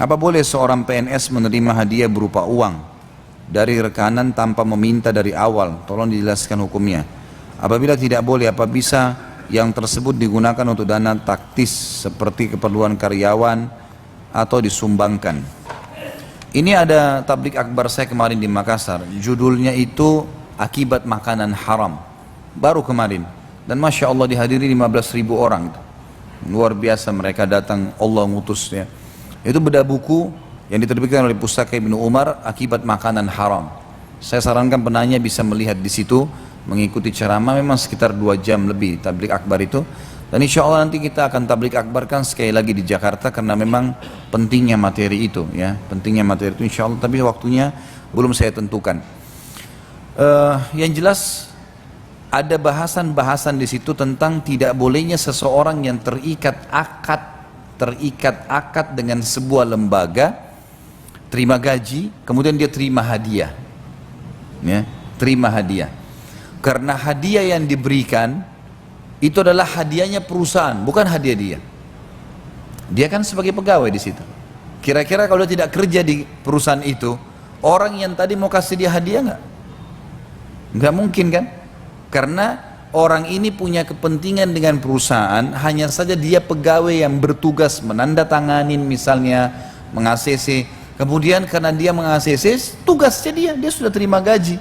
Apa boleh seorang PNS menerima hadiah berupa uang dari rekanan tanpa meminta dari awal? Tolong dijelaskan hukumnya. Apabila tidak boleh, apa bisa yang tersebut digunakan untuk dana taktis seperti keperluan karyawan atau disumbangkan? Ini ada tablik akbar saya kemarin di Makassar. Judulnya itu Akibat Makanan Haram. Baru kemarin. Dan Masya Allah dihadiri 15.000 orang. Luar biasa mereka datang, Allah ngutusnya. Itu beda buku yang diterbitkan oleh Pustaka Ibnu Umar, Akibat Makanan Haram. Saya sarankan penanya bisa melihat di situ, mengikuti ceramah, memang sekitar 2 jam lebih tablik akbar itu. Dan insya Allah nanti kita akan tablik akbarkan sekali lagi di Jakarta, karena memang pentingnya materi itu, ya, pentingnya materi itu insya Allah. Tapi waktunya belum saya tentukan. Yang jelas ada bahasan-bahasan di situ tentang tidak bolehnya seseorang yang terikat akad dengan sebuah lembaga, terima gaji, kemudian dia terima hadiah, ya, terima hadiah. Karena hadiah yang diberikan itu adalah hadiahnya perusahaan, bukan hadiah dia. Dia kan sebagai pegawai di situ. Kira-kira kalau dia tidak kerja di perusahaan itu, orang yang tadi mau kasih dia hadiah nggak? Nggak mungkin kan? Karena orang ini punya kepentingan dengan perusahaan, hanya saja dia pegawai yang bertugas menandatanganin misalnya, meng-ACC. Kemudian karena dia meng-ACC, tugasnya dia sudah terima gaji.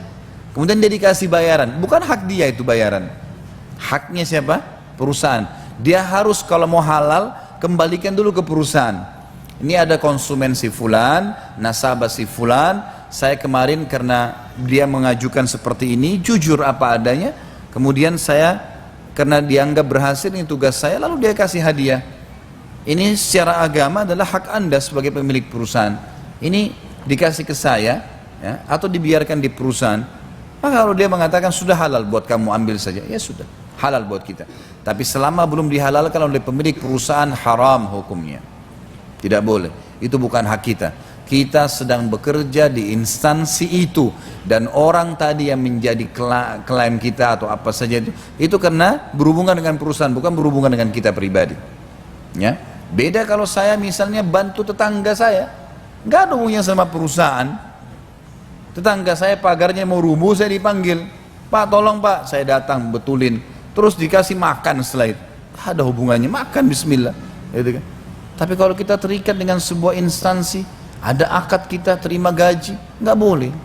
Kemudian dia dikasih bayaran, bukan hak dia itu bayaran. Haknya siapa? Perusahaan. Dia harus kalau mau halal, kembalikan dulu ke perusahaan. Ini ada konsumen si fulan, nasabah si fulan. Saya kemarin karena dia mengajukan seperti ini, jujur apa adanya. Kemudian saya, karena dianggap berhasil ini tugas saya, lalu dia kasih hadiah. Ini secara agama adalah hak Anda sebagai pemilik perusahaan. Ini dikasih ke saya, ya, atau dibiarkan di perusahaan. Maka kalau dia mengatakan sudah halal buat kamu ambil saja, ya sudah, halal buat kita. Tapi selama belum dihalalkan oleh pemilik perusahaan, haram hukumnya. Tidak boleh, itu bukan hak kita. Kita sedang bekerja di instansi itu, dan orang tadi yang menjadi klien kita atau apa saja itu karena berhubungan dengan perusahaan, bukan berhubungan dengan kita pribadi, ya. Beda kalau saya misalnya bantu tetangga saya, nggak ada hubungannya sama perusahaan. Tetangga saya pagarnya mau rubuh, saya dipanggil, Pak tolong Pak, saya datang betulin, terus dikasih makan setelah itu, ada hubungannya, makan bismillah, gitu kan. Tapi kalau kita terikat dengan sebuah instansi, ada akad kita terima gaji, nggak boleh.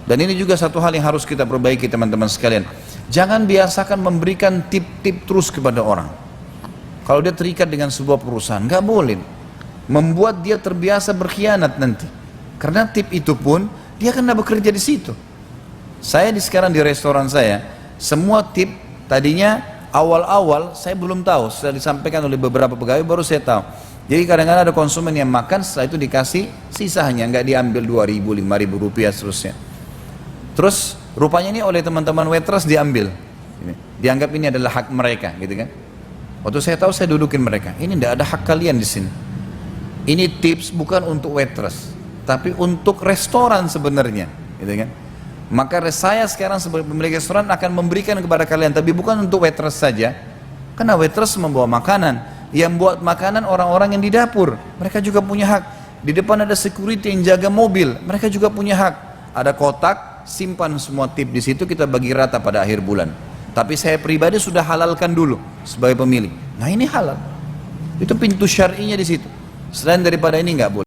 Dan ini juga satu hal yang harus kita perbaiki teman-teman sekalian. Jangan biasakan memberikan tip-tip terus kepada orang. Kalau dia terikat dengan sebuah perusahaan, nggak boleh. Membuat dia terbiasa berkhianat nanti. Karena tip itu pun dia kena bekerja di situ. Saya sekarang di restoran saya, semua tip tadinya awal-awal saya belum tahu, setelah disampaikan oleh beberapa pegawai baru saya tahu. Jadi kadang-kadang ada konsumen yang makan, setelah itu dikasih sisanya, nggak diambil 2.000, 5.000 rupiah seterusnya. Terus rupanya ini oleh teman-teman waitress diambil, dianggap ini adalah hak mereka, gitu kan? Waktu saya tahu saya dudukin mereka, ini tidak ada hak kalian di sini. Ini tips bukan untuk waitress, tapi untuk restoran sebenarnya, gitu kan? Maka saya sekarang sebagai pemilik restoran akan memberikan kepada kalian, tapi bukan untuk waitress saja, karena waitress membawa makanan. Yang buat makanan orang-orang yang di dapur, mereka juga punya hak. Di depan ada security yang jaga mobil, mereka juga punya hak. Ada kotak, simpan semua tip di situ, kita bagi rata pada akhir bulan. Tapi saya pribadi sudah halalkan dulu sebagai pemilik. Nah ini halal. Itu pintu syar'inya di situ. Selain daripada ini nggak boleh.